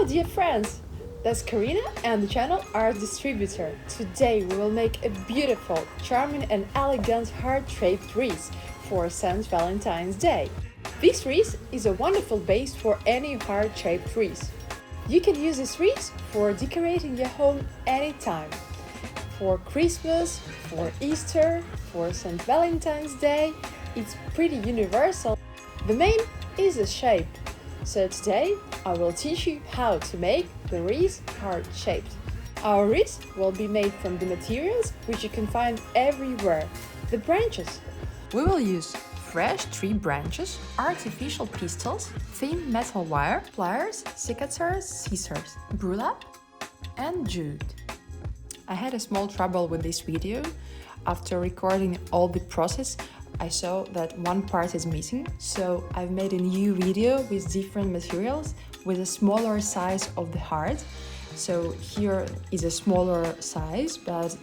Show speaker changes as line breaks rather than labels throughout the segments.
Hello dear friends! That's Karina and the channel Art Distributor. Today we will make a beautiful, charming and elegant heart-shaped wreath for St. Valentine's Day. This wreath is a wonderful base for any heart-shaped wreath. You can use this wreath for decorating your home anytime. For Christmas, for Easter, for St. Valentine's Day, it's pretty universal. The main is the shape. So today I will teach you how to make the wreath heart-shaped. Our wreath will be made from the materials which you can find everywhere, the branches. We will use fresh tree branches, artificial pistils, thin metal wire, pliers, secateurs, scissors, burlap and jute. I had a small trouble with this video. After recording all the process, I saw that one part is missing, so I've made a new video with different materials with a smaller size of the heart. So here is a smaller size, but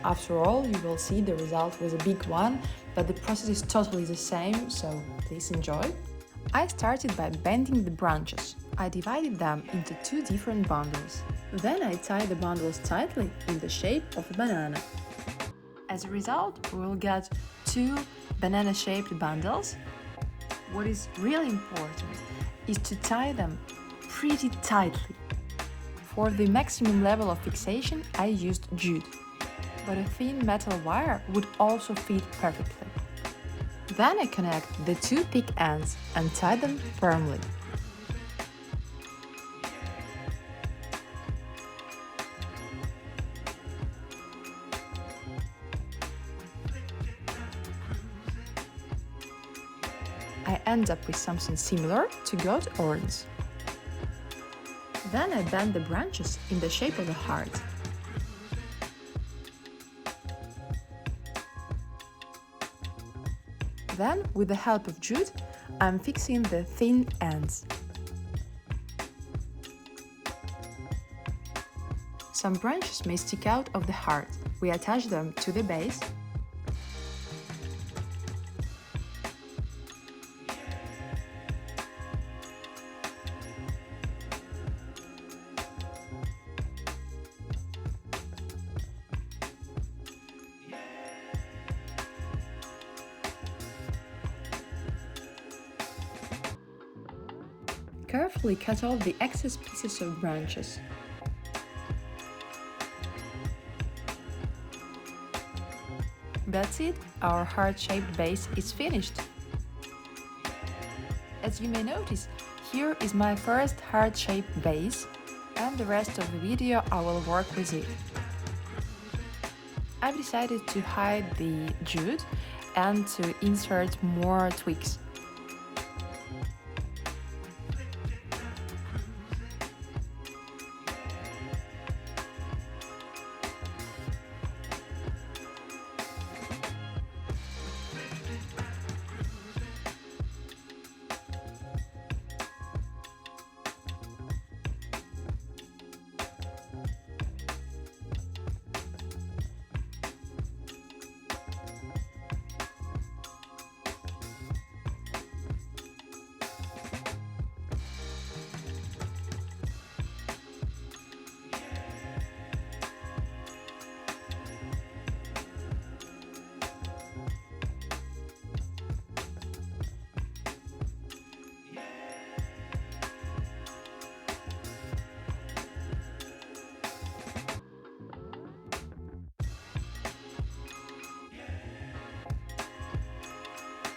after all you will see the result was a big one, but the process is totally the same, so please enjoy. I started by bending the branches. I divided them into two different bundles. Then I tied the bundles tightly in the shape of a banana. As a result, we will get two banana-shaped bundles. What is really important is to tie them pretty tightly. For the maximum level of fixation, I used jute, but a thin metal wire would also fit perfectly. Then I connect the two thick ends and tie them firmly. I end up with something similar to goat horns. Then I bend the branches in the shape of a heart. Then, with the help of jute, I'm fixing the thin ends. Some branches may stick out of the heart. We attach them to the base. Carefully cut off the excess pieces of branches. That's it, our heart-shaped base is finished. As you may notice, here is my first heart-shaped base, and the rest of the video I will work with it. I've decided to hide the jute and to insert more twigs.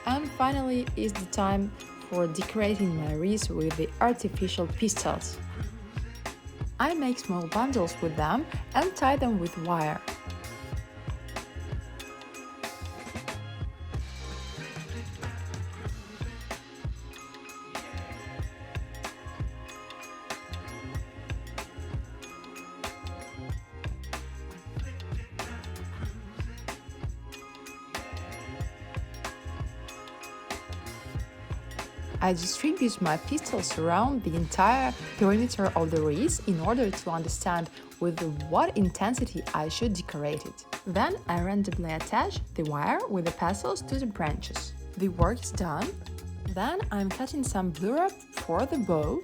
And finally is the time for decorating my wreath with the artificial pistils. I make small bundles with them and tie them with wire. I distribute my pistils around the entire perimeter of the wreath in order to understand with what intensity I should decorate it. Then I randomly attach the wire with the pastels to the branches. The work is done. Then I'm cutting some burlap for the bow.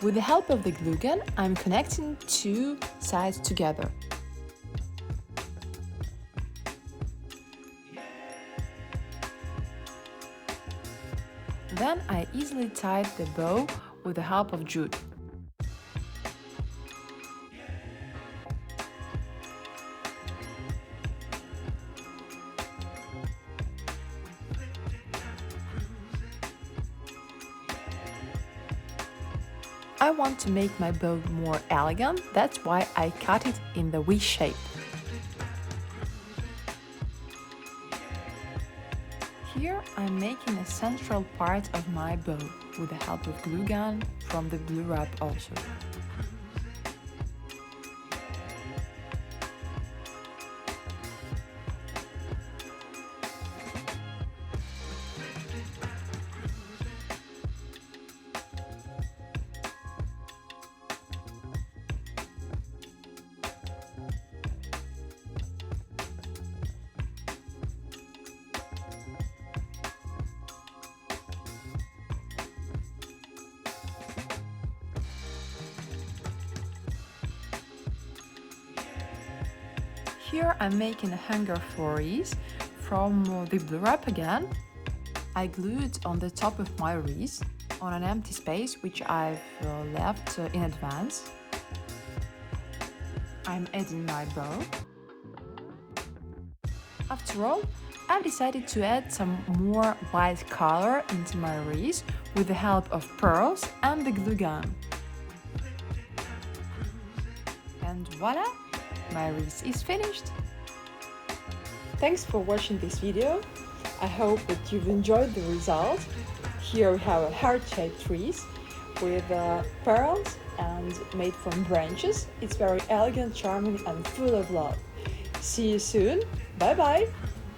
With the help of the glue gun, I'm connecting two sides together. Then I easily tied the bow with the help of jute. I want to make my bow more elegant, that's why I cut it in the V shape. Here I'm making a central part of my bow with the help of glue gun from the blue wrap also. Here I'm making a hanger for wreath from the blue wrap again. I glued on the top of my wreath on an empty space which I've left in advance. I'm adding my bow. After all, I've decided to add some more white color into my wreath with the help of pearls and the glue gun. And voila! My wreath is finished! Thanks for watching this video. I hope that you've enjoyed the result. Here we have a heart-shaped wreath with pearls and made from branches. It's very elegant, charming and full of love. See you soon. Bye bye!